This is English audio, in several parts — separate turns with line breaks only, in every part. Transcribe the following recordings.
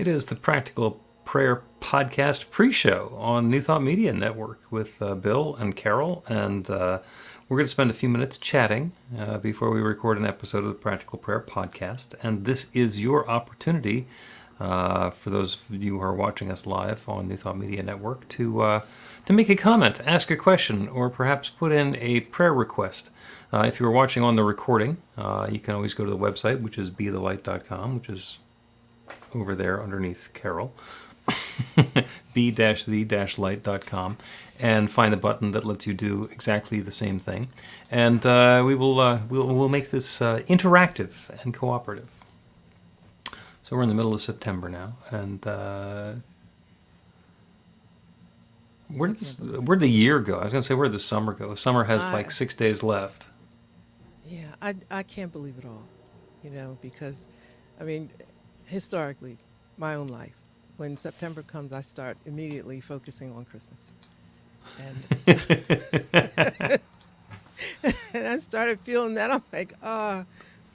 It is the Practical Prayer Podcast pre-show on New Thought Media Network with Bill and Carol, and we're going to spend a few minutes chatting before we record an episode of the Practical Prayer Podcast, and this is your opportunity, for those of you who are watching us live on New Thought Media Network, to make a comment, ask a question, or perhaps put in a prayer request. If you were watching on the recording, you can always go to the website, which is bethelight.com, which is over there underneath Carol, b-the-light.com, and find the button that lets you do exactly the same thing. And we'll make this interactive and cooperative. So we're in the middle of September now, and where'd the year go? I was going to say, where'd the summer go? Summer has like 6 days left.
Yeah, I can't believe it all, because, historically, my own life, when September comes, I start immediately focusing on Christmas. And, and I started feeling that. I'm like,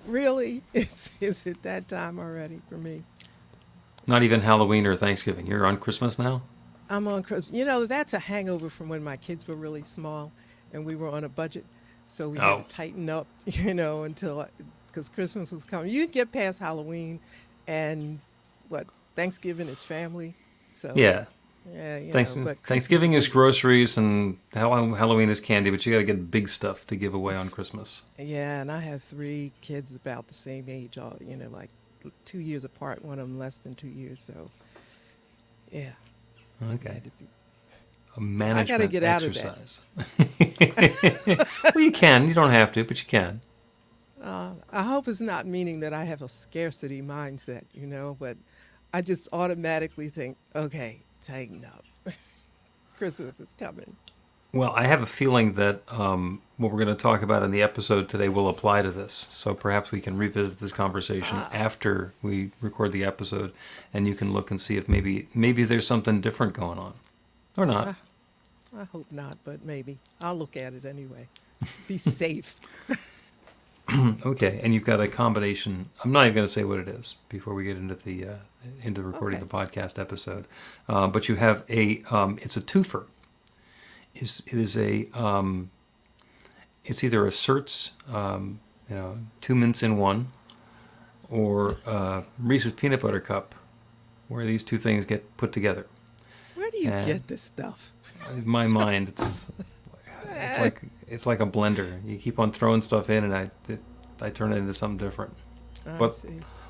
really? Is it that time already for me?
Not even Halloween or Thanksgiving. You're on Christmas now?
I'm on Christmas. That's a hangover from when my kids were really small and we were on a budget. So we had to tighten up, until, because Christmas was coming. You get past Halloween and Thanksgiving is family. So
yeah.
Yeah,
Thanksgiving is groceries and Halloween is candy, but you got to get big stuff to give away on Christmas.
Yeah, and I have 3 kids about the same age, all like 2 years apart, one of them less than 2 years. So, yeah.
Okay. A management
I got to get
exercise. Out of that. Well, you can. You don't have to, but you can.
I hope it's not meaning that I have a scarcity mindset, but I just automatically think, okay, tighten up. Christmas is coming.
Well, I have a feeling that what we're going to talk about in the episode today will apply to this. So perhaps we can revisit this conversation after we record the episode, and you can look and see if maybe there's something different going on. Or not.
I hope not, but maybe. I'll look at it anyway. Be safe.
Okay, and you've got a combination. I'm not even going to say what it is before we get into the recording the podcast episode. But you have it's a twofer. It's either a Certs, 2 mints in one, or Reese's Peanut Butter Cup, where these two things get put together.
Where do you get this stuff?
In my mind, it's like a blender. You keep on throwing stuff in, and I turn it into something different. But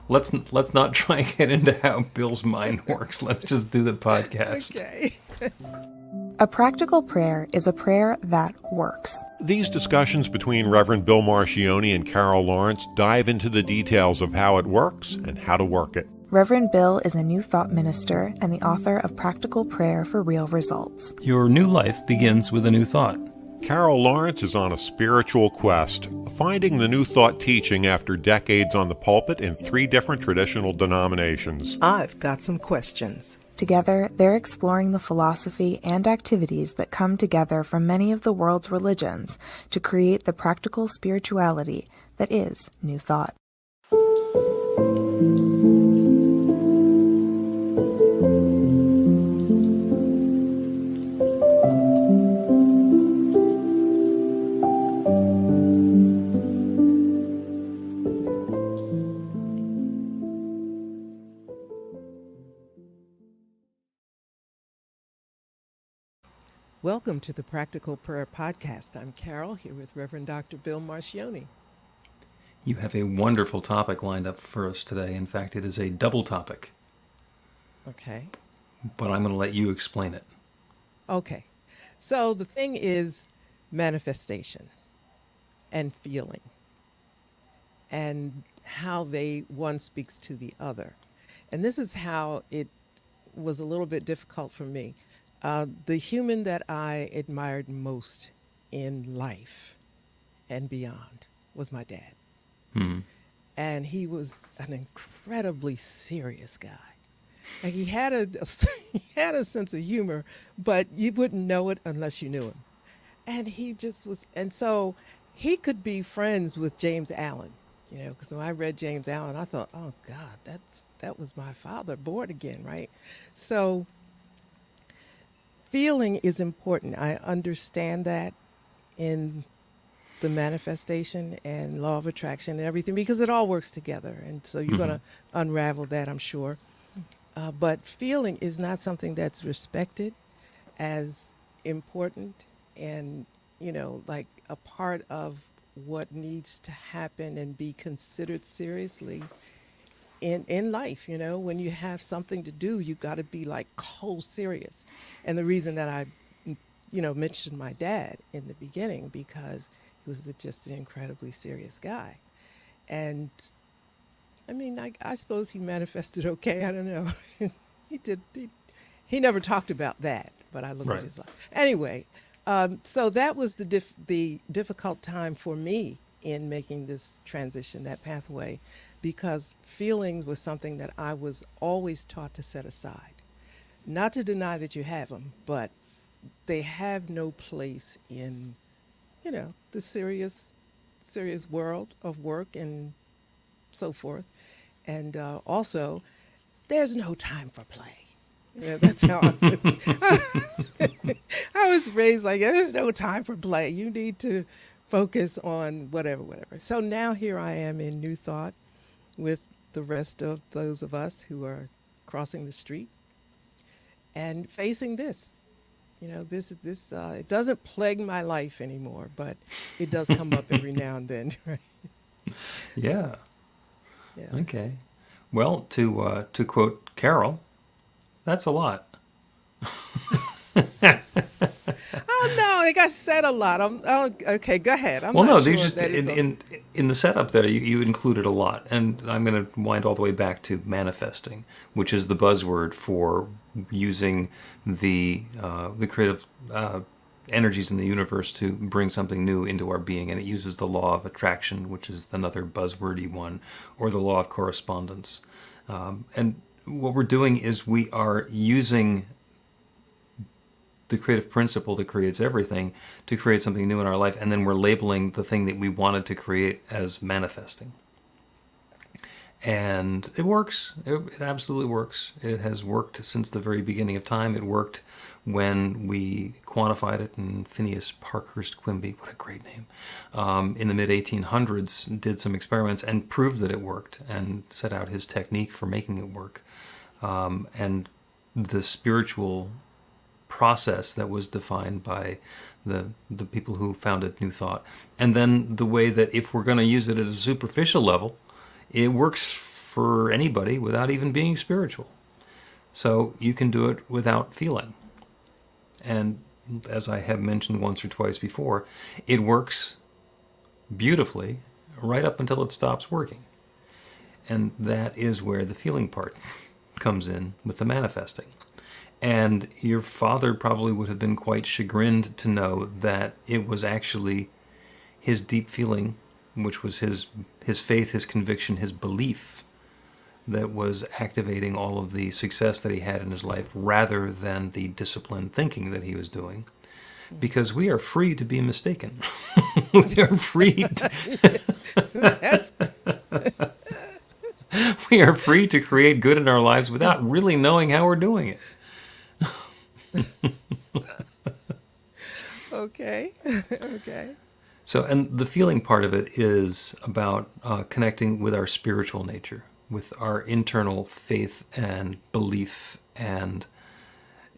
let's not try and get into how Bill's mind works. Let's just do the podcast.
Okay.
A practical prayer is a prayer that works.
These discussions between Reverend Bill Marchiony and Carol Lawrence dive into the details of how it works and how to work it.
Reverend Bill is a New Thought minister and the author of Practical Prayer for Real Results.
Your new life begins with a new thought.
Carol Lawrence is on a spiritual quest, finding the New Thought teaching after decades on the pulpit in 3 different traditional denominations.
I've got some questions.
Together, they're exploring the philosophy and activities that come together from many of the world's religions to create the practical spirituality that is New Thought.
Welcome to the Practical Prayer Podcast. I'm Carol, here with Reverend Dr. Bill Marchiony.
You have a wonderful topic lined up for us today. In fact, it is a double topic.
Okay.
But I'm going to let you explain it.
Okay. So the thing is manifestation and feeling and how one speaks to the other. And this is how it was a little bit difficult for me. The human that I admired most in life and beyond was my dad.
Mm-hmm.
And he was an incredibly serious guy. Like he had a sense of humor, but you wouldn't know it unless you knew him. And he just was, and so he could be friends with James Allen, Because when I read James Allen, I thought, oh God, that was my father born again, right? So feeling is important. I understand that in the manifestation and law of attraction and everything because it all works together. And so you're going to unravel that, I'm sure. But feeling is not something that's respected as important and, like a part of what needs to happen and be considered seriously in life. When you have something to do, you got to be like cold serious. And the reason that I, mentioned my dad in the beginning because he was just an incredibly serious guy. And I mean, I suppose he manifested okay. I don't know. he did. He never talked about that, but I look
Right.
at his life. Anyway, so that was the difficult time for me in making this transition, that pathway, because feelings was something that I was always taught to set aside. Not to deny that you have them, but they have no place in, the serious world of work and so forth. And also, there's no time for play. That's how I was raised like, there's no time for play. You need to focus on whatever, whatever. So now here I am in New Thought with the rest of those of us who are crossing the street and facing this. This it doesn't plague my life anymore, but it does come up every now and then, right?
Yeah.
Yeah.
Okay. Well, to quote Carol, that's a lot.
Oh no, I got said a lot. Okay. Go ahead. I'm
Well,
not
no,
sure
you just
that it's
in the setup there, you included a lot, and I'm going to wind all the way back to manifesting, which is the buzzword for using the creative energies in the universe to bring something new into our being, and it uses the law of attraction, which is another buzzwordy one, or the law of correspondence. And what we're doing is we are using the creative principle that creates everything to create something new in our life, and then we're labeling the thing that we wanted to create as manifesting. And it works. It absolutely works. It has worked since the very beginning of time. It worked when we quantified it, and Phineas Parkhurst Quimby, what a great name, in the mid-1800s did some experiments and proved that it worked and set out his technique for making it work. And the spiritual process that was defined by the people who founded New Thought. And then the way that if we're going to use it at a superficial level, it works for anybody without even being spiritual. So you can do it without feeling. And as I have mentioned once or twice before, it works beautifully right up until it stops working. And that is where the feeling part comes in with the manifesting. And your father probably would have been quite chagrined to know that it was actually his deep feeling, which was his faith, his conviction, his belief, that was activating all of the success that he had in his life rather than the disciplined thinking that he was doing. Because we are free to be mistaken. We are free we are free to create good in our lives without really knowing how we're doing it.
okay. Okay.
So, and the feeling part of it is about connecting with our spiritual nature, with our internal faith and belief. And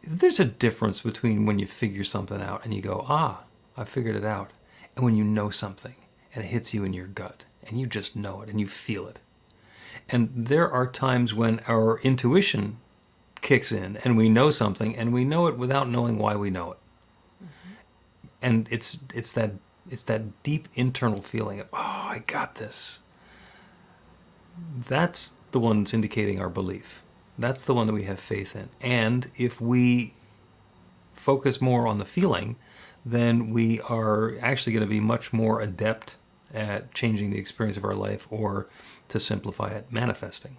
there's a difference between when you figure something out and you go, I figured it out, and when you know something and it hits you in your gut and you just know it and you feel it. And there are times when our intuition kicks in and we know something and we know it without knowing why we know it. And it's that deep internal feeling of, I got this. That's the one that's indicating our belief. That's the one that we have faith in. And if we focus more on the feeling, then we are actually going to be much more adept at changing the experience of our life, or to simplify it, manifesting.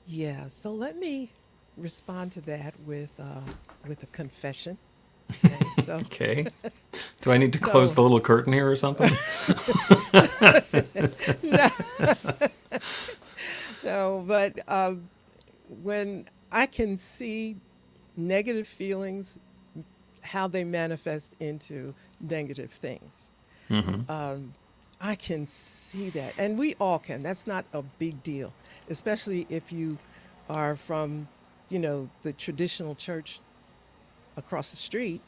Yeah. So let me respond to that with a confession. Okay. So
Okay. Do I need to close
So-
the little curtain here or something?
No, but when I can see negative feelings, how they manifest into negative things, I can see that. And we all can. That's not a big deal, especially if you are from, the traditional church across the street,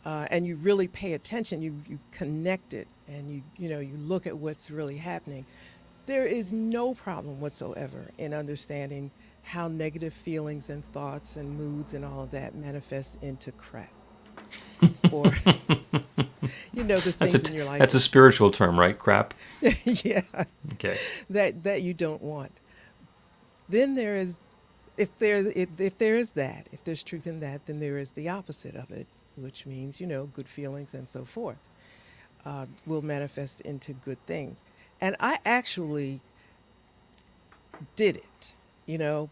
and you really pay attention, you connect it, and you look at what's really happening. There is no problem whatsoever in understanding how negative feelings and thoughts and moods and all of that manifest into crap. Or, the
That's a
things in your life.
that's a spiritual term, right? Crap.
Yeah,
Okay.
that you don't want. Then there is, if there is that, if there's truth in that, then there is the opposite of it, which means good feelings and so forth will manifest into good things. And I actually did it,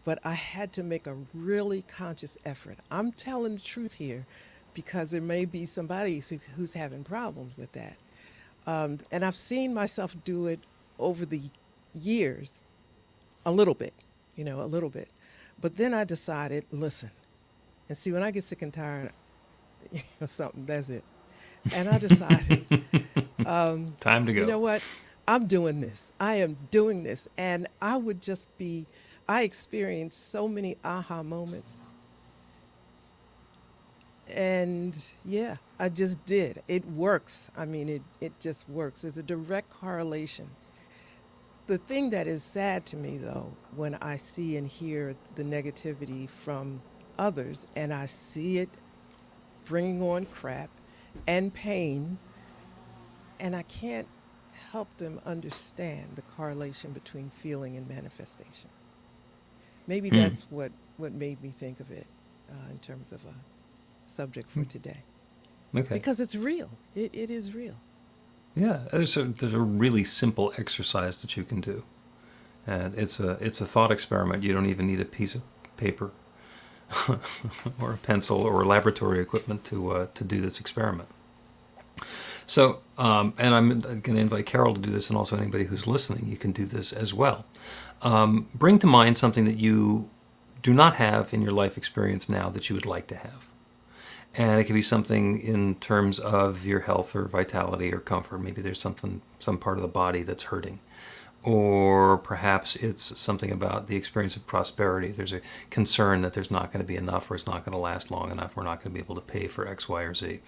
but I had to make a really conscious effort. I'm telling the truth here because there may be somebody who's having problems with that. And I've seen myself do it over the years, a little bit, a little bit. But then I decided, listen, and see, when I get sick and tired of something, that's it. And I decided,
Time to go.
you know what? I'm doing this. I am doing this. And I experienced so many aha moments. And yeah, I just did. It works. I mean, it just works. There's a direct correlation. The thing that is sad to me, though, when I see and hear the negativity from others and I see it bringing on crap and pain, and I can't help them understand the correlation between feeling and manifestation. Maybe that's what made me think of it in terms of a subject for today.
Okay.
Because it's real. It is real.
Yeah, there's a really simple exercise that you can do, and it's a thought experiment. You don't even need a piece of paper or a pencil or laboratory equipment to do this experiment. So, and I'm going to invite Carol to do this, and also anybody who's listening, you can do this as well. Bring to mind something that you do not have in your life experience now that you would like to have. And it could be something in terms of your health or vitality or comfort. Maybe there's some part of the body that's hurting. Or perhaps it's something about the experience of prosperity. There's a concern that there's not going to be enough, or it's not going to last long enough. We're not going to be able to pay for X, Y, or Z.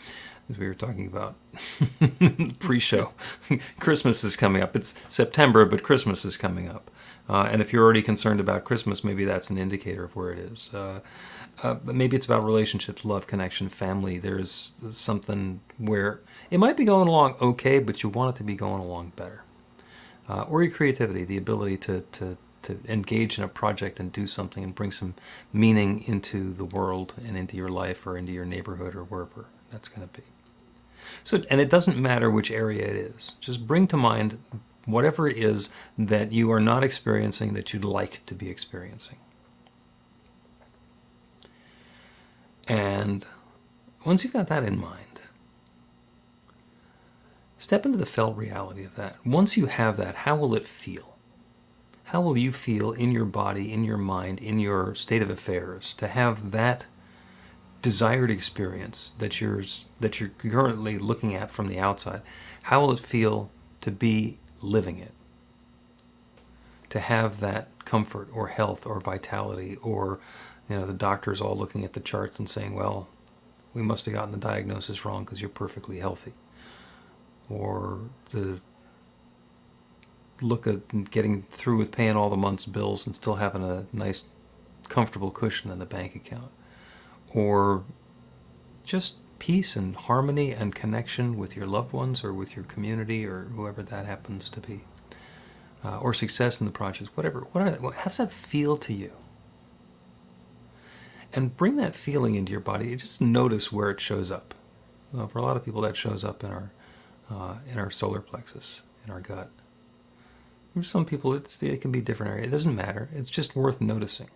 As we were talking about pre-show. Christmas is coming up. It's September, but Christmas is coming up. And if you're already concerned about Christmas, maybe that's an indicator of where it is. But maybe it's about relationships, love, connection, family. There's something where it might be going along okay, but you want it to be going along better. Or your creativity, the ability to engage in a project and do something and bring some meaning into the world and into your life or into your neighborhood or wherever that's going to be. So, and it doesn't matter which area it is. Just bring to mind whatever it is that you are not experiencing that you'd like to be experiencing. And once you've got that in mind, step into the felt reality of that. Once you have that, how will it feel? How will you feel in your body, in your mind, in your state of affairs to have that desired experience that you're currently looking at from the outside? How will it feel to be living it? To have that comfort or health or vitality, or the doctor's all looking at the charts and saying, well, we must have gotten the diagnosis wrong because you're perfectly healthy. Or the look at getting through with paying all the month's bills and still having a nice, comfortable cushion in the bank account. Or just peace and harmony and connection with your loved ones or with your community or whoever that happens to be. Or success in the project, whatever. How does that feel to you? And bring that feeling into your body. Just notice where it shows up. Well, for a lot of people, that shows up in our solar plexus, in our gut. For some people, it can be a different area. It doesn't matter. It's just worth noticing.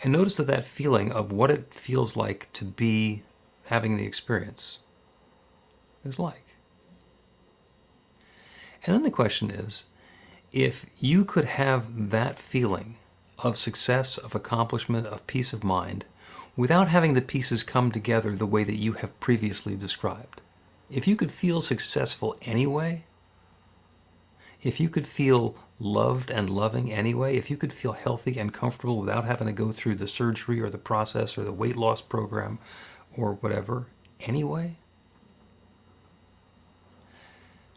And notice that feeling of what it feels like to be having the experience is like. And then the question is, if you could have that feeling of success, of accomplishment, of peace of mind, without having the pieces come together the way that you have previously described, if you could feel successful anyway, if you could feel loved and loving anyway, if you could feel healthy and comfortable without having to go through the surgery or the process or the weight loss program or whatever anyway,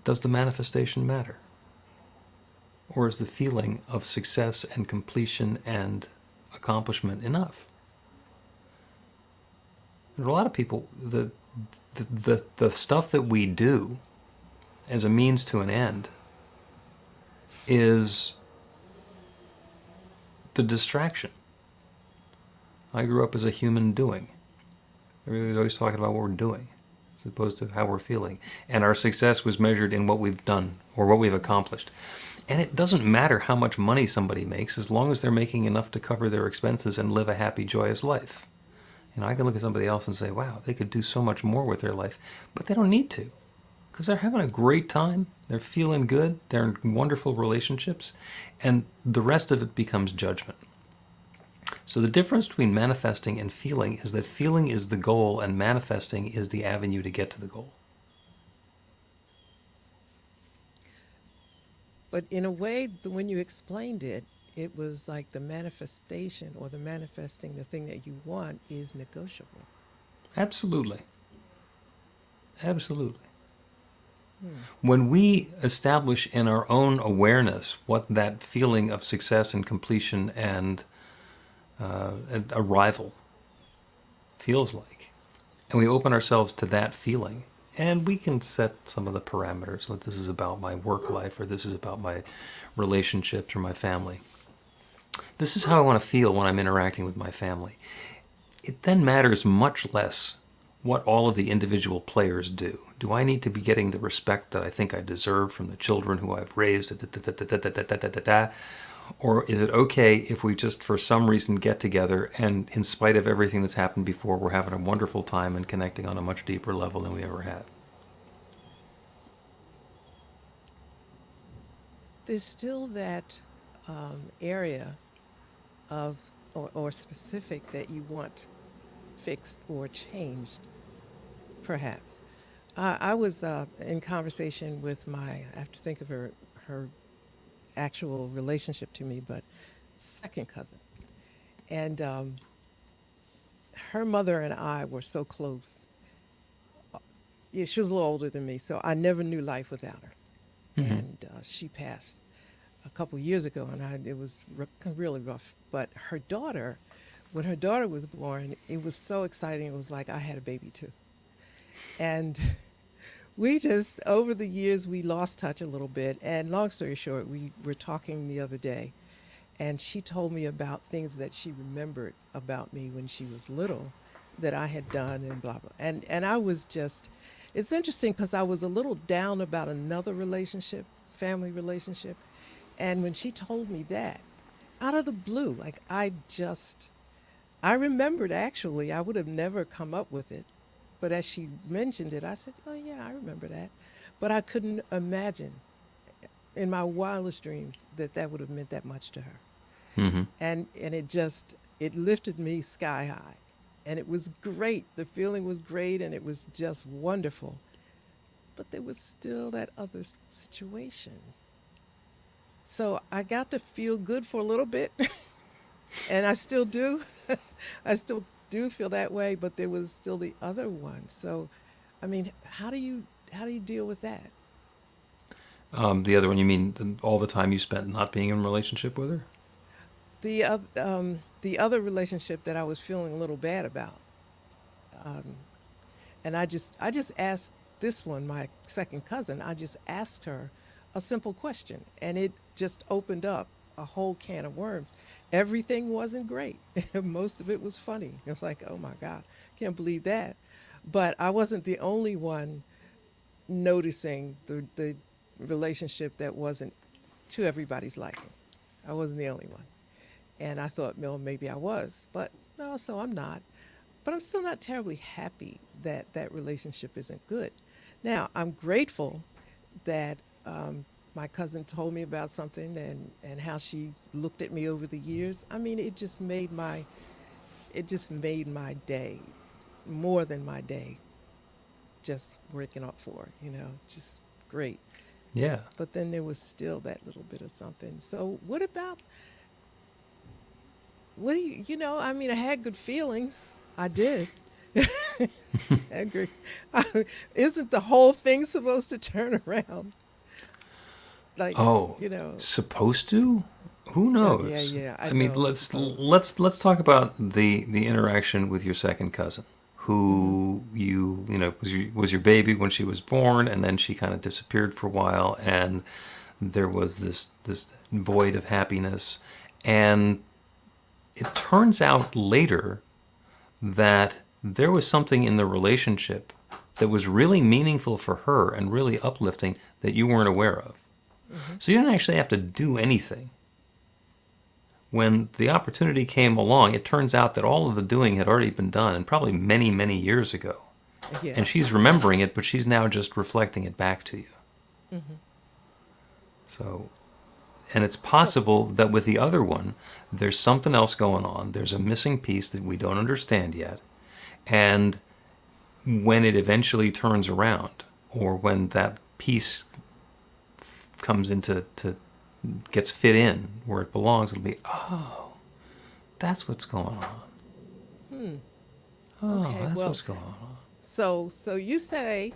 does the manifestation matter? Or is the feeling of success and completion and accomplishment enough? There are a lot of people, the stuff that we do as a means to an end is the distraction. I grew up as a human doing. Everybody's always talking about what we're doing as opposed to how we're feeling. And our success was measured in what we've done or what we've accomplished. And it doesn't matter how much money somebody makes as long as they're making enough to cover their expenses and live a happy, joyous life. You know, I can look at somebody else and say, wow, they could do so much more with their life, but they don't need to because they're having a great time. They're feeling good. They're in wonderful relationships. And the rest of it becomes judgment. So the difference between manifesting and feeling is that feeling is the goal and manifesting is the avenue to get to the goal.
But in a way, when you explained it, it was like the manifestation or the manifesting the thing that you want is negotiable.
Absolutely. Absolutely. When we establish in our own awareness what that feeling of success and completion and arrival feels like, and we open ourselves to that feeling, and we can set some of the parameters, like this is about my work life, or this is about my relationships or my family. This is how I want to feel when I'm interacting with my family. It then matters much less what all of the individual players do. Do I need to be getting the respect that I think I deserve from the children who I've raised? Or is it okay if we just for some reason get together and in spite of everything that's happened before, we're having a wonderful time and connecting on a much deeper level than we ever have?
There's still that area of or specific that you want fixed or changed, perhaps. I was in conversation with I have to think of her actual relationship to me, but second cousin. And her mother and I were so close. Yeah, she was a little older than me, so I never knew life without her.
Mm-hmm.
And she passed a couple years ago, and it was really rough. But her daughter, when her daughter was born, it was so exciting. It was like I had a baby too. And we just, over the years, we lost touch a little bit. And long story short, we were talking the other day, and she told me about things that she remembered about me when she was little that I had done and blah, blah. And I was just, it's interesting because I was a little down about another relationship, family relationship. And when she told me that, out of the blue, like I remembered actually, I would have never come up with it. But as she mentioned it, I said, oh yeah, I remember that. But I couldn't imagine in my wildest dreams that would have meant that much to her.
Mm-hmm.
And it lifted me sky high. And it was great. The feeling was great and it was just wonderful. But there was still that other situation. So I got to feel good for a little bit. And I still do. I still do feel that way, but there was still the other one. So, I mean, how do you deal with that?
The other one, you mean all the time you spent not being in a relationship with her?
The other relationship that I was feeling a little bad about, and I just asked this one, my second cousin. I just asked her a simple question, and it just opened up a whole can of worms. Everything wasn't great. Most of it was funny. It was like, oh my God, can't believe that. But I wasn't the only one noticing the relationship that wasn't to everybody's liking. I wasn't the only one. And I thought, well, maybe I was, but no, so I'm not. but I'm still not terribly happy that that relationship isn't good. Now, I'm grateful that my cousin told me about something and how she looked at me over the years. I mean, it just made my day, more than my day, just working up for her, just great.
Yeah.
But then there was still that little bit of something. So what about, what do I mean, I had good feelings. I did. I agree. Isn't the whole thing supposed to turn around? Like,
Oh,
you know,
supposed to? Who
yeah,
knows?
yeah, yeah. I
I mean,
know,
let's
suppose.
let's talk about the interaction with your second cousin,
Hmm.
who was your baby when she was born, and then she kind of disappeared for a while, and there was this void of happiness, and it turns out later that there was something in the relationship that was really meaningful for her and really uplifting that you weren't aware of.
Hmm.
So you didn't actually have to do anything. When the opportunity came along, it turns out that all of the doing had already been done, and probably many, many years ago.
Yeah.
And she's remembering it, but she's now just reflecting it back to you.
Hmm.
So, and it's
So,
possible that with the other one, there's something else going on. There's a missing piece that we don't understand yet. And when it eventually turns around, or when that piece comes gets fit in where it belongs, it'll be, oh, that's what's going on.
hmm.
Oh,
Okay.
that's
Well,
what's going on.
so you say,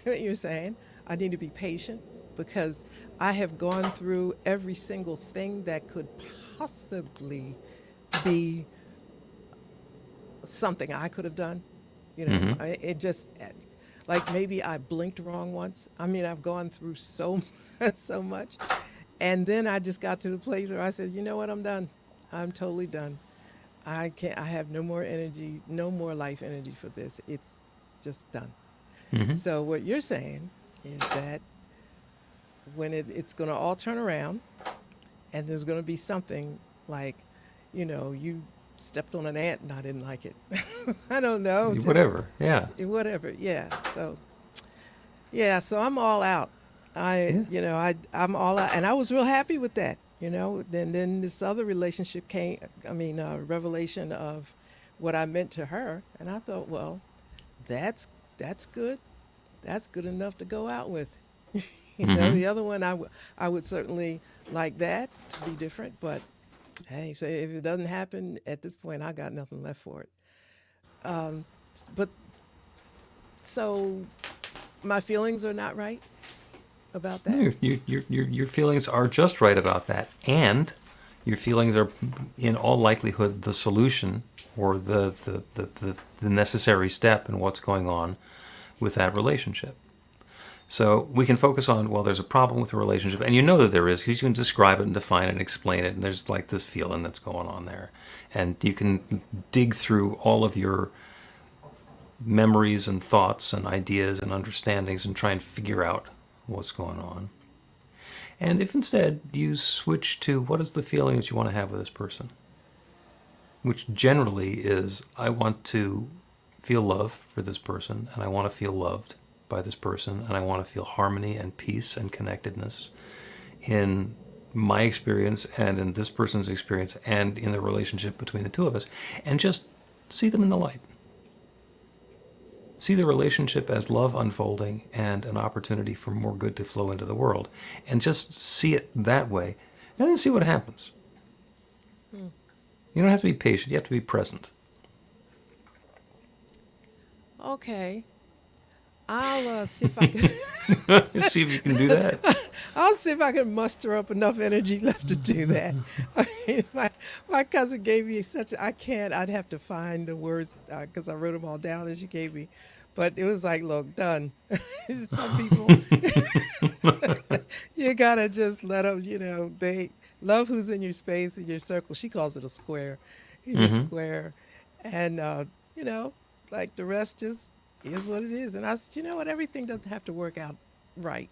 what you're saying, I need to be patient because I have gone through every single thing that could possibly be something I could have done.
Mm-hmm.
It just, like maybe I blinked wrong once. I mean, I've gone through so so much, and then I just got to the place where I said, you know what, I'm done. I'm totally done. I can't. I have no more energy, no more life energy for this. It's just done.
Mm-hmm.
So what you're saying is that when it's going to all turn around, and there's going to be something like, you stepped on an ant and I didn't like it. I don't know, just
Whatever. Yeah.
whatever. Yeah. So yeah. So I'm all out.
Yeah.
I'm all out, and I was real happy with that. Then this other relationship came. I mean, revelation of what I meant to her, and I thought, well, that's that's good. That's good enough to go out with.
Mm-hmm.
The other one I would certainly like that to be different, but hey, so if it doesn't happen at this point, I got nothing left for it. Um, but so my feelings are not right about that.
No, your feelings are just right about that, and your feelings are, in all likelihood, the solution or the necessary step in what's going on with that relationship. So we can focus on, well, there's a problem with the relationship, and you know that there is because you can describe it and define it and explain it, and there's like this feeling that's going on there, and you can dig through all of your memories and thoughts and ideas and understandings and try and figure out what's going on. And if instead you switch to what is the feeling that you want to have with this person, which generally is, I want to feel love for this person, and I want to feel loved by this person, and I want to feel harmony and peace and connectedness in my experience and in this person's experience and in the relationship between the two of us, and just see them in the light. See the relationship as love unfolding and an opportunity for more good to flow into the world, and just see it that way, and then see what happens.
Hmm.
You don't have to be patient, you have to be present.
Okay, I'll see if I can.
See if you can do that.
I'll see if I can muster up enough energy left to do that. I mean, my cousin gave me such. I can't. I'd have to find the words because I wrote them all down that she gave me. But it was like, look, done. Some people, you gotta just let them. They love who's in your space, in your circle. She calls it a square, in your
Hmm.
square, and you know, like the rest just is what it is. And I said, you know what? Everything doesn't have to work out right.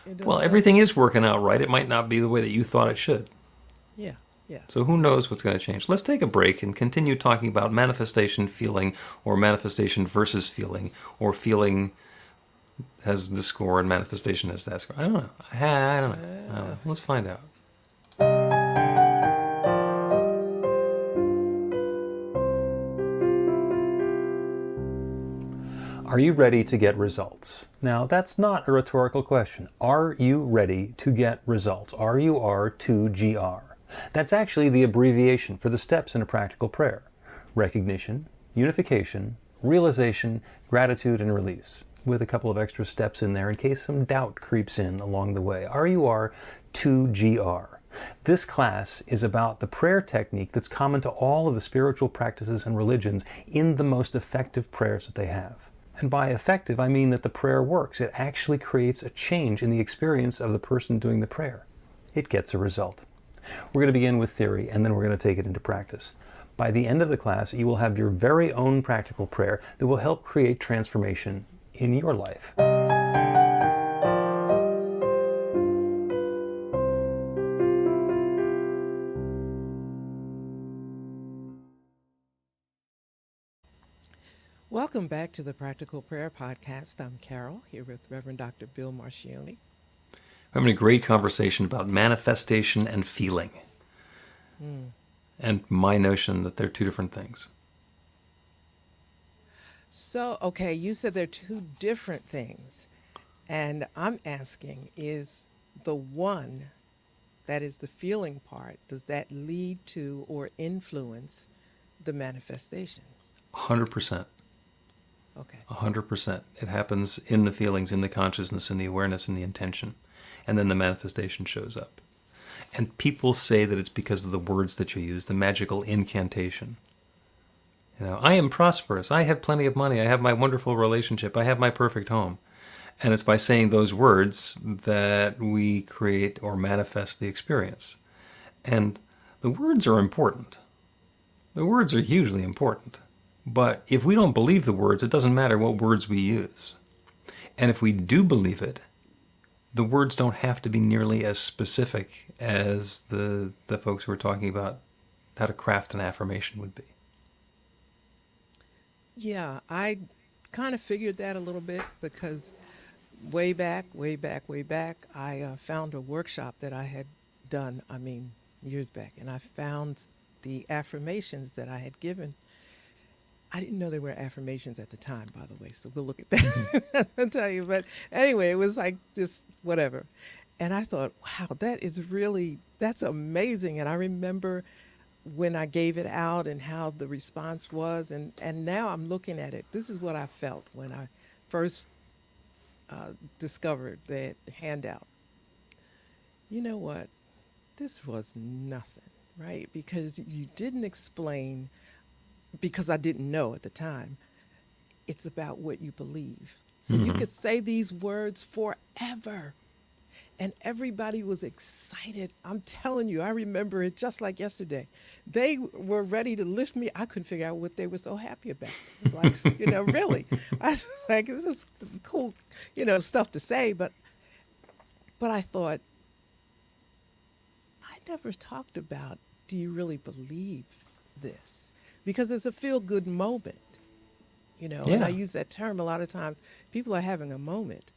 It
Well,
just
everything
doesn't.
is working out right. It might not be the way that you thought it should.
Yeah. Yeah.
So who knows what's going to change? Let's take a break and continue talking about manifestation, feeling, or manifestation versus feeling, or feeling has this score and manifestation has that score. I don't know. I don't know. I don't know. Let's find out. Are you ready to get results? Now, that's not a rhetorical question. Are you ready to get results? RUR2GR. That's actually the abbreviation for the steps in a practical prayer. Recognition, unification, realization, gratitude, and release, with a couple of extra steps in there in case some doubt creeps in along the way. RUR2GR. This class is about the prayer technique that's common to all of the spiritual practices and religions in the most effective prayers that they have. And by effective, I mean that the prayer works. It actually creates a change in the experience of the person doing the prayer. It gets a result. We're going to begin with theory, and then we're going to take it into practice. By the end of the class, you will have your very own practical prayer that will help create transformation in your life.
Welcome back to the Practical Prayer Podcast. I'm Carol, here with Reverend Dr. Bill Marchiony.
We're having a great conversation about manifestation and feeling. And my notion that they're two different things.
So, okay, you said they're two different things. And I'm asking, is the one, that is the feeling part, does that lead to or influence the manifestation?
100%.
Okay.
100%. It happens in the feelings, in the consciousness, in the awareness, in the intention. And then the manifestation shows up. And people say that it's because of the words that you use, the magical incantation. You know, I am prosperous. I have plenty of money. I have my wonderful relationship. I have my perfect home. And it's by saying those words that we create or manifest the experience. And the words are important. The words are hugely important. But if we don't believe the words, it doesn't matter what words we use. And if we do believe it, the words don't have to be nearly as specific as the folks who are talking about how to craft an affirmation would be.
Yeah, I kind of figured that a little bit because way back, I found a workshop that I had done, years back, and I found the affirmations that I had given. I didn't know there were affirmations at the time, by the way, so we'll look at that. I'll tell you. But anyway, it was like just whatever. And I thought, wow, that's amazing. And I remember when I gave it out and how the response was. And now I'm looking at it. This is what I felt when I first discovered that handout. You know what? This was nothing, right? Because you didn't explain, because I didn't know at the time, it's about what you believe. So you could say these words forever. And everybody was excited. I'm telling you, I remember it just like yesterday. They were ready to lift me. I couldn't figure out what they were so happy about. It was like, really. I was like, this is cool, stuff to say. But I thought, I never talked about, do you really believe this? Because it's a feel-good moment,
Yeah.
And I use that term a lot of times. People are having a moment,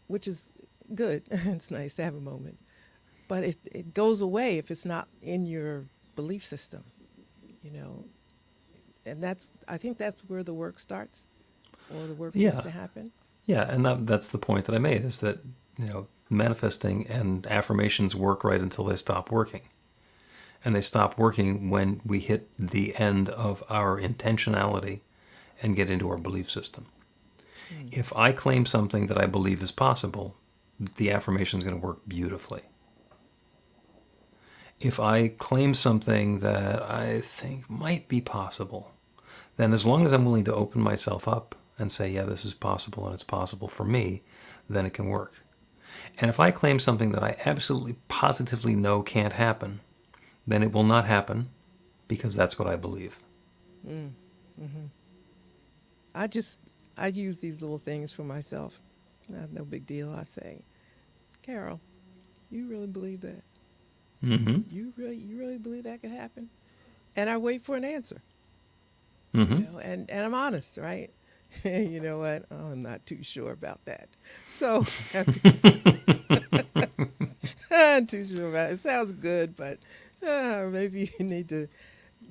which is good. It's nice to have a moment. But it goes away if it's not in your belief system, And I think that's where the work starts, or the work needs to happen.
Yeah, and that's the point that I made, is that, manifesting and affirmations work right until they stop working. And they stop working when we hit the end of our intentionality and get into our belief system. If I claim something that I believe is possible, the affirmation is going to work beautifully. If I claim something that I think might be possible, then as long as I'm willing to open myself up and say, yeah, this is possible and it's possible for me, then it can work. And if I claim something that I absolutely positively know can't happen, then it will not happen, because that's what I believe.
I use these little things for myself. No big deal. I say, Carol, you really believe that?
Mm-hmm.
You really believe that could happen? And I wait for an answer,
Mm-hmm.
and I'm honest, right? You know what? Oh, I'm not too sure about that. So after I'm too sure about it. It sounds good, but maybe you need to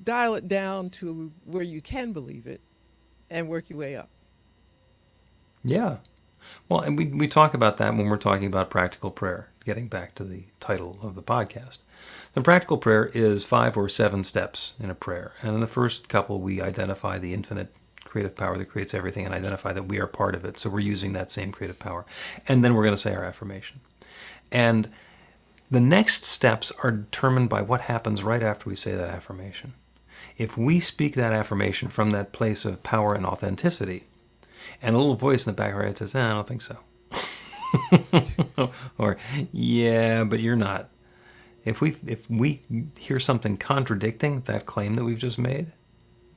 dial it down to where you can believe it and work your way up.
Yeah. Well, and we talk about that when we're talking about practical prayer, getting back to the title of the podcast. The practical prayer is 5 or 7 steps in a prayer. And in the first couple, we identify the infinite creative power that creates everything and identify that we are part of it. So we're using that same creative power. And then we're going to say our affirmation. And the next steps are determined by what happens right after we say that affirmation. If we speak that affirmation from that place of power and authenticity, and a little voice in the back of our head says, I don't think so. Or, yeah, but you're not. If we hear something contradicting that claim that we've just made,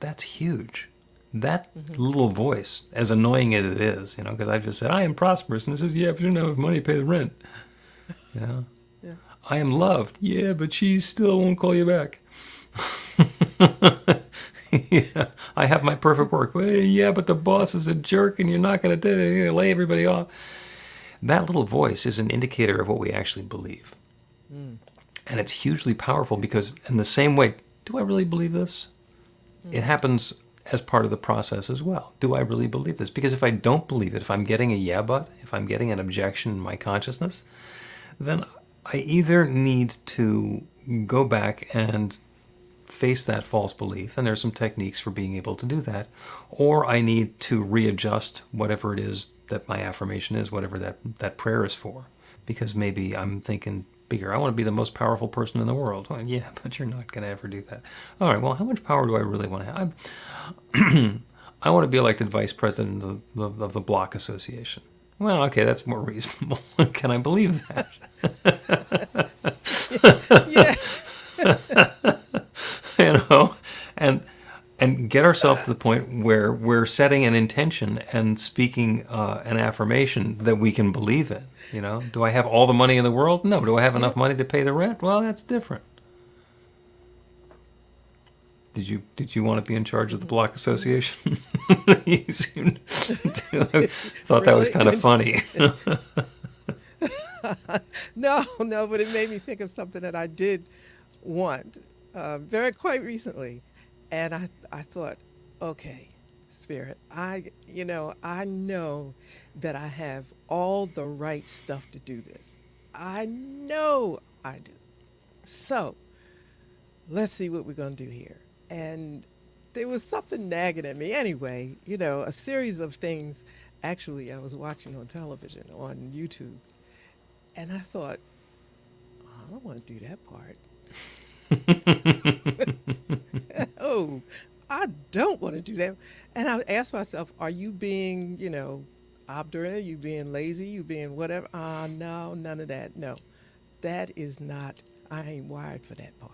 that's huge. That little voice, as annoying as it is, because I've just said, I am prosperous, and it says, yeah, but you don't have money to pay the rent.
Yeah.
I am loved. Yeah, but she still won't call you back. Yeah, I have my perfect work. Well, yeah, but the boss is a jerk and you're not going to lay everybody off. That little voice is an indicator of what we actually believe. And it's hugely powerful because in the same way, do I really believe this? It happens as part of the process as well. Do I really believe this? Because if I don't believe it, if I'm getting a yeah but, if I'm getting an objection in my consciousness, then I either need to go back and face that false belief, and there's some techniques for being able to do that, or I need to readjust whatever it is that my affirmation is, whatever that prayer is for, because maybe I'm thinking bigger. I want to be the most powerful person in the world. Well, yeah, but you're not going to ever do that. All right, well, how much power do I really want to have? I want to be elected vice president of the Block Association. Well, okay, that's more reasonable. Can I believe that?
Yeah.
and get ourselves to the point where we're setting an intention and speaking an affirmation that we can believe in. Do I have all the money in the world? No. Do I have enough money to pay the rent? Well, that's different. Did you want to be in charge of the Block Association? You seemed to thought that was kind of funny.
No, but it made me think of something that I did want quite recently, and I thought, okay, Spirit, I know that I have all the right stuff to do this. I know I do. So let's see what we're gonna do here. And there was something nagging at me. Anyway, a series of things. Actually, I was watching on television on YouTube, and I thought, I don't want to do that part. Oh, I don't want to do that. And I asked myself, are you being, obdurate? Are you being lazy? You being whatever? No, none of that. No, that is not, I ain't wired for that part.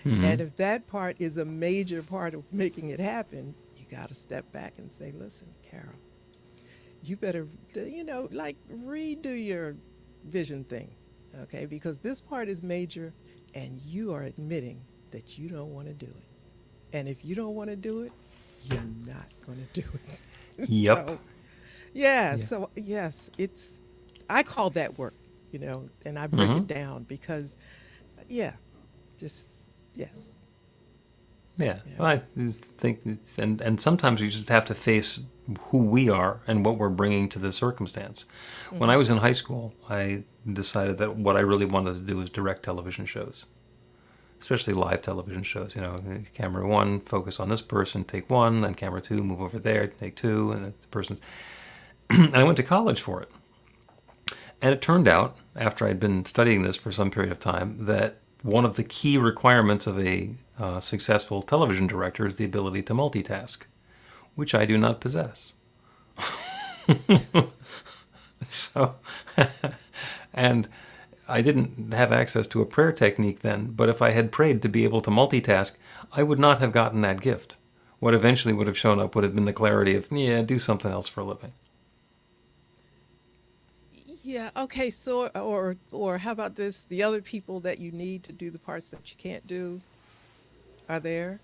And if that part is a major part of making it happen, you got to step back and say, listen, Carol, you better, redo your vision thing, okay? Because this part is major, and you are admitting that you don't want to do it. And if you don't want to do it, you're not going to do it.
Yep.
So, yeah, so yes, I call that work, and I break it down because, yes.
Yeah, well, I just think, and sometimes you just have to face who we are and what we're bringing to the circumstance. When I was in high school, I decided that what I really wanted to do was direct television shows, especially live television shows. Camera 1, focus on this person, take 1, then camera 2, move over there, take 2, and the person's. And I went to college for it. And it turned out, after I'd been studying this for some period of time, that one of the key requirements of a successful television director is the ability to multitask, which I do not possess. So, and I didn't have access to a prayer technique then, but if I had prayed to be able to multitask, I would not have gotten that gift. What eventually would have shown up would have been the clarity of, do something else for a living.
Yeah. Okay. So, or how about this? The other people that you need to do the parts that you can't do are there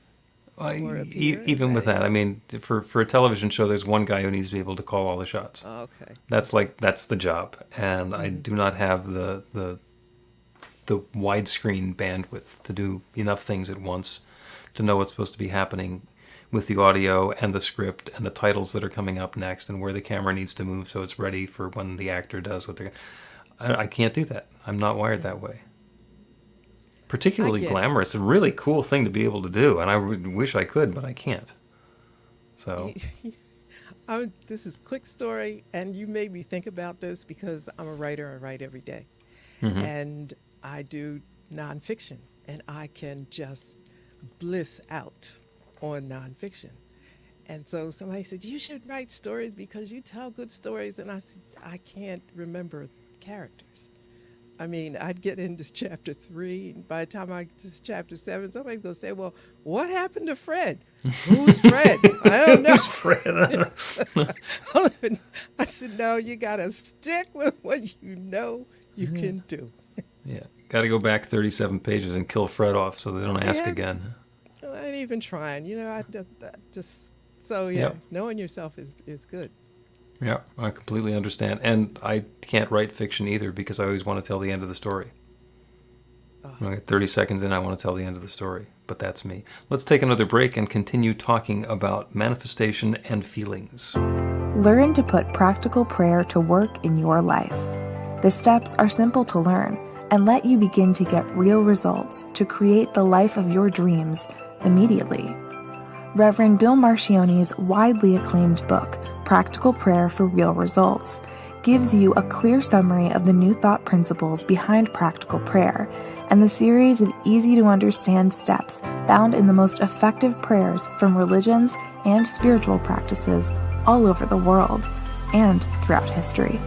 or appear. Is
Even with
that
that,
it?
I mean, for a television show, there's one guy who needs to be able to call all the shots.
Okay.
That's the job, and I
Mm-hmm.
do not have the widescreen bandwidth to do enough things at once to know what's supposed to be happening with the audio and the script and the titles that are coming up next and where the camera needs to move so it's ready for when the actor does what they're. I can't do that. I'm not wired that way.
I
Particularly
get
glamorous, a really cool thing to be able to do, and I wish I could, but I can't. So,
it. This is quick story, and you made me think about this because I'm a writer. I write every day,
mhm.
and I do nonfiction, and I can just bliss out on nonfiction. And so somebody said, you should write stories because you tell good stories. And I said, I can't remember characters. I mean, I'd get into chapter 3, and by the time I get to chapter 7, somebody's going to say, well, what happened to Fred? Who's Fred? I don't know.
Fred.
I said, no, you got to stick with what you know you can do.
Yeah, got to go back 37 pages and kill Fred off so they don't ask
Yeah.
again.
I ain't even trying. I just so yeah,
Yep.
knowing yourself is good.
Yeah, I completely understand. And I can't write fiction either because I always want to tell the end of the story. When I get 30 seconds in, I want to tell the end of the story. But that's me. Let's take another break and continue talking about manifestation and feelings.
Learn to put practical prayer to work in your life. The steps are simple to learn and let you begin to get real results to create the life of your dreams immediately. Reverend Bill Marchiony's widely acclaimed book, Practical Prayer for Real Results, gives you a clear summary of the New Thought principles behind practical prayer and the series of easy-to-understand steps found in the most effective prayers from religions and spiritual practices all over the world and throughout history.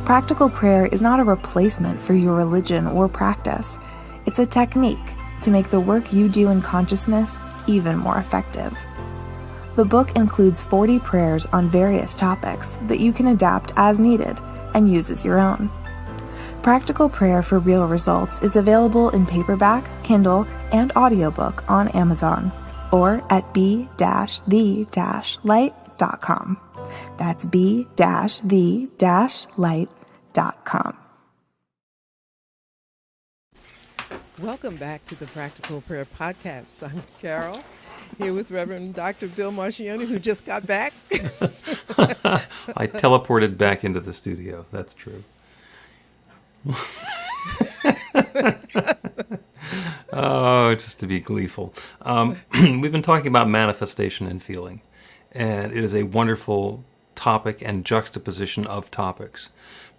Practical prayer is not a replacement for your religion or practice. It's a technique to make the work you do in consciousness even more effective. The book includes 40 prayers on various topics that you can adapt as needed and use as your own. Practical Prayer for Real Results is available in paperback, Kindle, and audiobook on Amazon or at b-the-light.com. That's b-the-light.com.
Welcome back to the Practical Prayer Podcast. I'm Carol, here with Reverend Dr. Bill Marchiony, who just got back.
I teleported back into the studio. That's true. Oh, just to be gleeful. We've been talking about manifestation and feeling, and it is a wonderful topic and juxtaposition of topics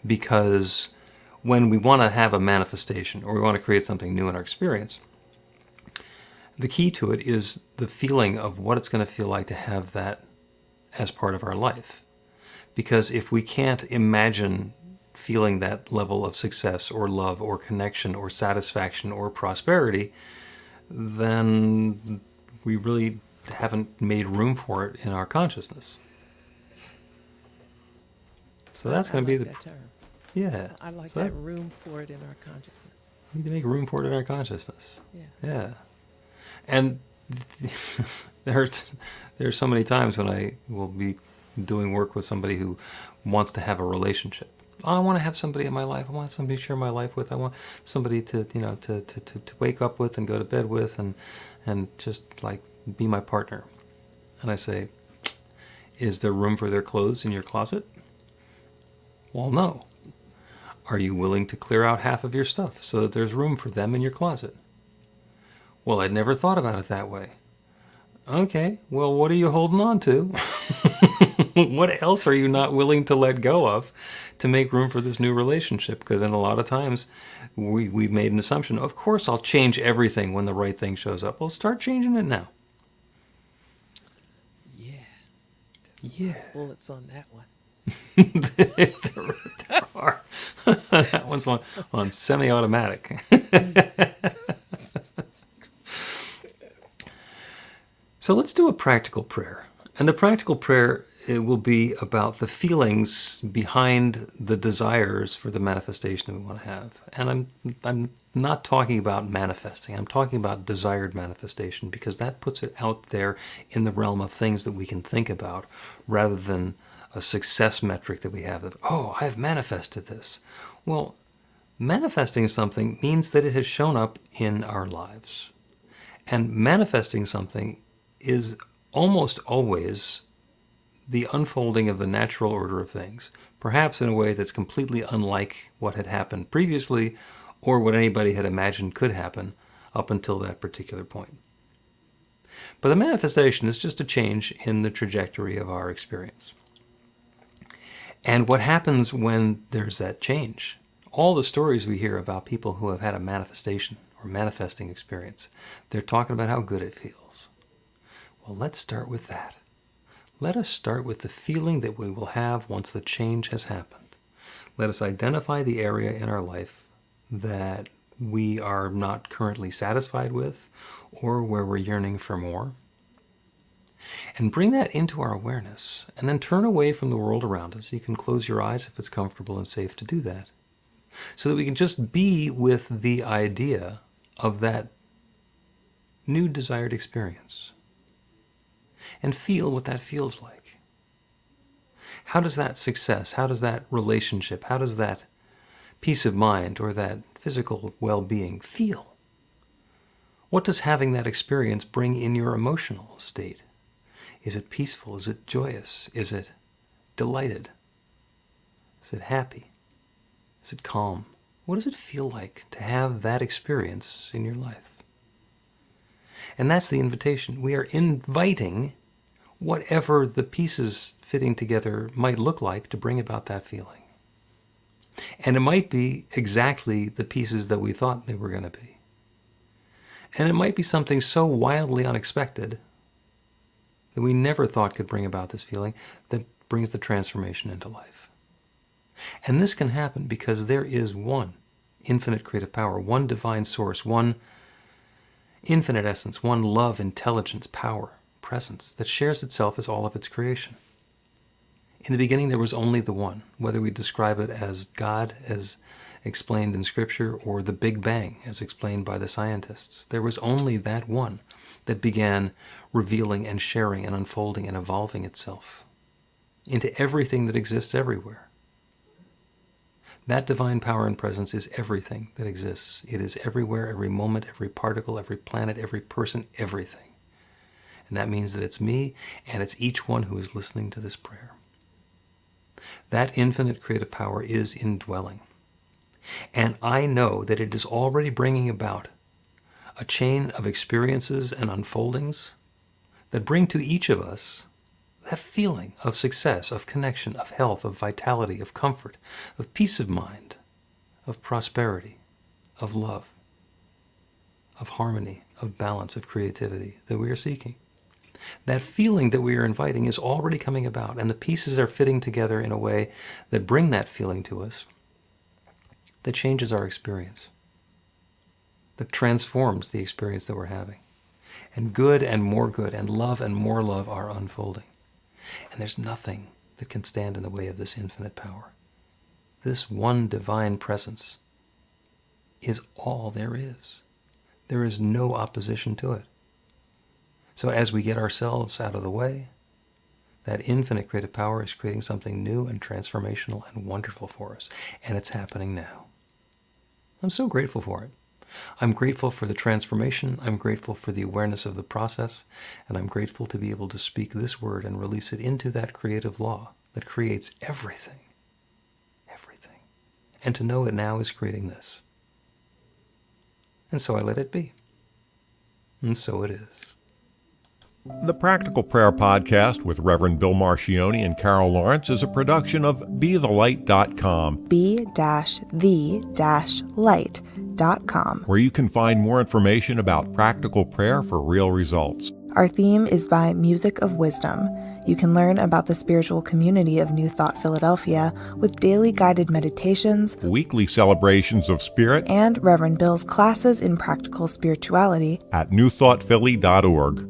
because when we want to have a manifestation or we want to create something new in our experience, the key to it is the feeling of what it's going to feel like to have that as part of our life. Because if we can't imagine feeling that level of success or love or connection or satisfaction or prosperity, then we really haven't made room for it in our consciousness. So that's going to be
like
the...
that term.
Yeah.
I like
So
that room for it in our consciousness.
We need to make room for it in our consciousness.
Yeah.
Yeah. And there's so many times when I will be doing work with somebody who wants to have a relationship. Oh, I want to have somebody in my life. I want somebody to share my life with. I want somebody to wake up with and go to bed with and just like be my partner. And I say, is there room for their clothes in your closet? Well, no. Are you willing to clear out half of your stuff so that there's room for them in your closet? Well, I'd never thought about it that way. Okay, well, what are you holding on to? What else are you not willing to let go of to make room for this new relationship? Because then a lot of times we've made an assumption, of course I'll change everything when the right thing shows up. Well, start changing it now.
Yeah.
Yeah.
Bullets on that one.
there are. That one's on semi-automatic. So let's do a practical prayer. And the practical prayer it will be about the feelings behind the desires for the manifestation that we want to have. And I'm not talking about manifesting. I'm talking about desired manifestation, because that puts it out there in the realm of things that we can think about, rather than a success metric that we have of, oh, I've manifested this. Well, manifesting something means that it has shown up in our lives. And manifesting something is almost always the unfolding of the natural order of things, perhaps in a way that's completely unlike what had happened previously or what anybody had imagined could happen up until that particular point. But the manifestation is just a change in the trajectory of our experience. And what happens when there's that change? All the stories we hear about people who have had a manifestation or manifesting experience, they're talking about how good it feels. Well, let's start with that. Let us start with the feeling that we will have once the change has happened. Let us identify the area in our life that we are not currently satisfied with, or where we're yearning for more. And bring that into our awareness, and then turn away from the world around us. You can close your eyes if it's comfortable and safe to do that, so that we can just be with the idea of that new desired experience and feel what that feels like. How does that success, how does that relationship, how does that peace of mind or that physical well-being feel? What does having that experience bring in your emotional state? Is it peaceful? Is it joyous? Is it delighted? Is it happy? Is it calm? What does it feel like to have that experience in your life? And that's the invitation. We are inviting whatever the pieces fitting together might look like to bring about that feeling. And it might be exactly the pieces that we thought they were going to be. And it might be something so wildly unexpected that we never thought could bring about this feeling that brings the transformation into life. And this can happen because there is one infinite creative power, one divine source, one infinite essence, one love, intelligence, power, presence that shares itself as all of its creation. In the beginning, there was only the one, whether we describe it as God, as explained in Scripture, or the Big Bang, as explained by the scientists. There was only that one that began revealing and sharing and unfolding and evolving itself into everything that exists everywhere. That divine power and presence is everything that exists. It is everywhere, every moment, every particle, every planet, every person, everything. And that means that it's me, and it's each one who is listening to this prayer. That infinite creative power is indwelling. And I know that it is already bringing about a chain of experiences and unfoldings that bring to each of us that feeling of success, of connection, of health, of vitality, of comfort, of peace of mind, of prosperity, of love, of harmony, of balance, of creativity that we are seeking. That feeling that we are inviting is already coming about, and the pieces are fitting together in a way that bring that feeling to us, that changes our experience, that transforms the experience that we're having. And good and more good and more love are unfolding. And there's nothing that can stand in the way of this infinite power. This one divine presence is all there is. There is no opposition to it. So as we get ourselves out of the way, that infinite creative power is creating something new and transformational and wonderful for us. And it's happening now. I'm so grateful for it. I'm grateful for the transformation. I'm grateful for the awareness of the process. And I'm grateful to be able to speak this word and release it into that creative law that creates everything. Everything. And to know it now is creating this. And so I let it be. And so it is.
The Practical Prayer Podcast with Reverend Bill Marchiony and Carol Lawrence is a production of BeTheLight.com.
be-the-light.com.
Where you can find more information about practical prayer for real results.
Our theme is by Music of Wisdom. You can learn about the spiritual community of New Thought Philadelphia with daily guided meditations,
Weekly celebrations of spirit,
and Reverend Bill's classes in practical spirituality
at newthoughtphilly.org.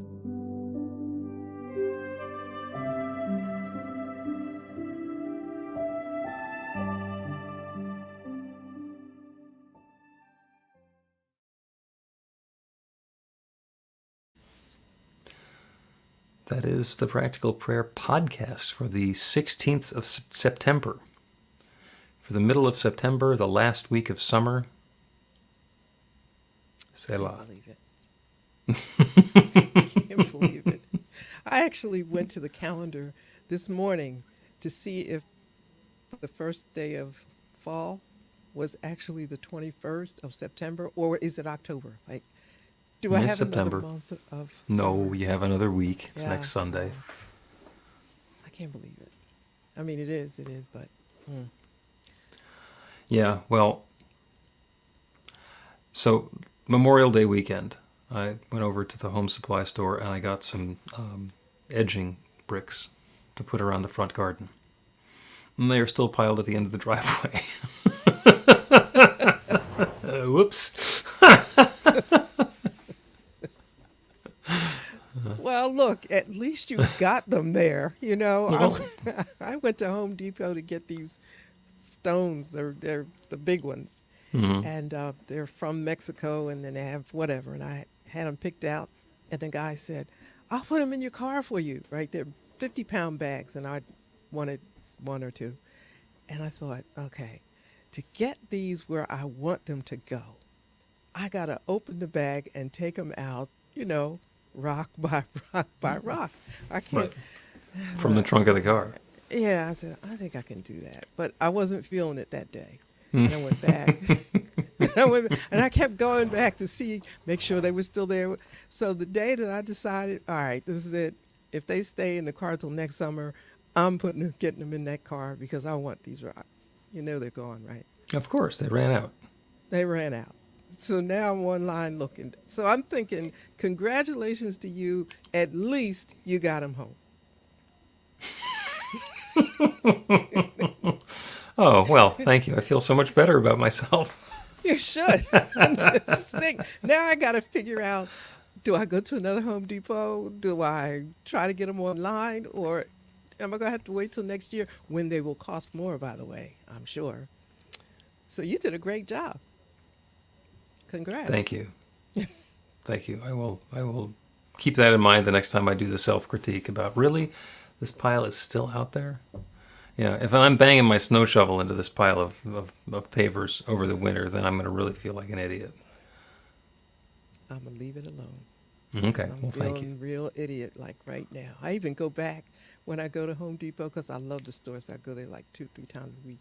That is the Practical Prayer Podcast for the 16th of September. For the middle of September, the last week of summer. Selah.
I can't believe it. I actually went to the calendar this morning to see if the first day of fall was actually the 21st of September, or is it October? Like, do I have
September.
another month of
No,
summer?
you have another week. It's
Yeah.
next Sunday.
I can't believe it. I mean, it is, but
Yeah, well, so Memorial Day weekend, I went over to the home supply store and I got some edging bricks to put around the front garden. And they are still piled at the end of the driveway. Whoops.
well, look, at least you got them there. You know, I went to Home Depot to get these stones. They're the big ones, and they're from Mexico, and then they have whatever. And I had them picked out, and the guy said, "I'll put them in your car for you." Right, they're 50-pound bags, and I wanted one or two, and I thought, okay, to get these where I want them to go, I gotta open the bag and take them out. You know, rock by rock by rock. I can't.
Right. From the trunk of the car.
Yeah, I said, I think I can do that. But I wasn't feeling it that day. And I went back. and I kept going back to see, make sure they were still there. So the day that I decided, all right, this is it. If they stay in the car till next summer, I'm getting them in that car because I want these rocks. You know they're gone, right?
Of course, they ran out.
They ran out. So now I'm online looking. So I'm thinking, congratulations to you. At least you got them home.
Oh, well, thank you. I feel so much better about myself.
You should. Now I got to figure out, do I go to another Home Depot? Do I try to get them online? Or am I going to have to wait till next year when they will cost more, by the way, I'm sure. So you did a great job. Congrats.
Thank you. Thank you. I will keep that in mind the next time I do the self-critique about, really, this pile is still out there? Yeah, if I'm banging my snow shovel into this pile of pavers over the winter, then I'm going to really feel like an idiot.
I'm going to leave it alone.
Okay,
I'm
well, thank you.
feeling real idiot like right now. I even go back when I go to Home Depot because I love the store, so I go there like 2-3 times a week.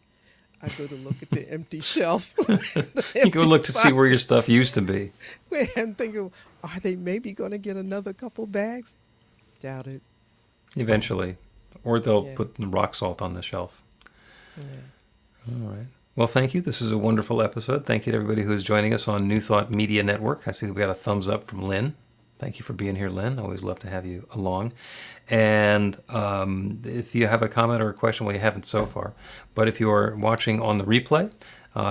I go to look at the empty shelf.
You go look to see where your stuff used to be.
And thinking, are they maybe going to get another couple bags? Doubt it.
Eventually. Or they'll
Yeah.
put the rock salt on the shelf.
Yeah.
All right. Well, thank you. This is a wonderful episode. Thank you to everybody who is joining us on New Thought Media Network. I see we got a thumbs up from Lynn. Thank you for being here, Lynn. Always love to have you along. And if you have a comment or a question, well, you haven't so far. But if you're watching on the replay,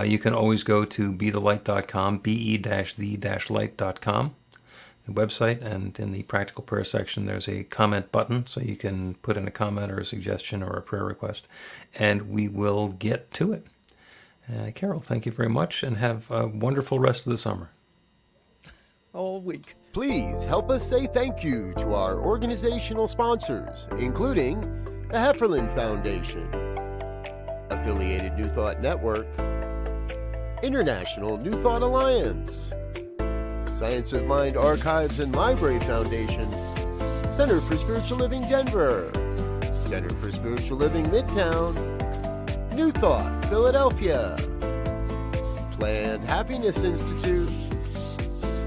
you can always go to bethelight.com, be-the-light.com, the website. And in the Practical Prayer section, there's a comment button. So you can put in a comment or a suggestion or a prayer request, and we will get to it. Carol, thank you very much, and have a wonderful rest of the summer.
All week.
Please help us say thank you to our organizational sponsors, including the Hefferland Foundation, Affiliated New Thought Network, International New Thought Alliance, Science of Mind Archives and Library Foundation, Center for Spiritual Living Denver, Center for Spiritual Living Midtown, New Thought Philadelphia, Planned Happiness Institute,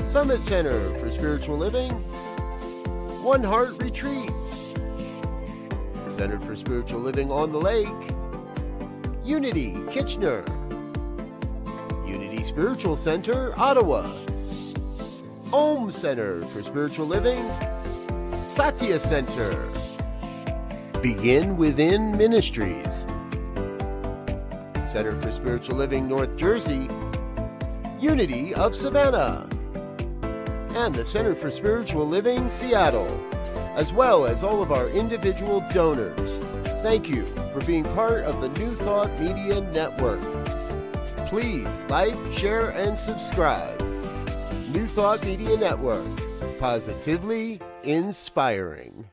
Summit Center for Spiritual Living, One Heart Retreats, Center for Spiritual Living on the Lake, Unity Kitchener, Unity Spiritual Center Ottawa, Om Center for Spiritual Living, Satya Center, Begin Within Ministries, Center for Spiritual Living North Jersey, Unity of Savannah, and the Center for Spiritual Living Seattle, as well as all of our individual donors. Thank you for being part of the New Thought Media Network. Please like, share, and subscribe. New Thought Media Network, positively inspiring.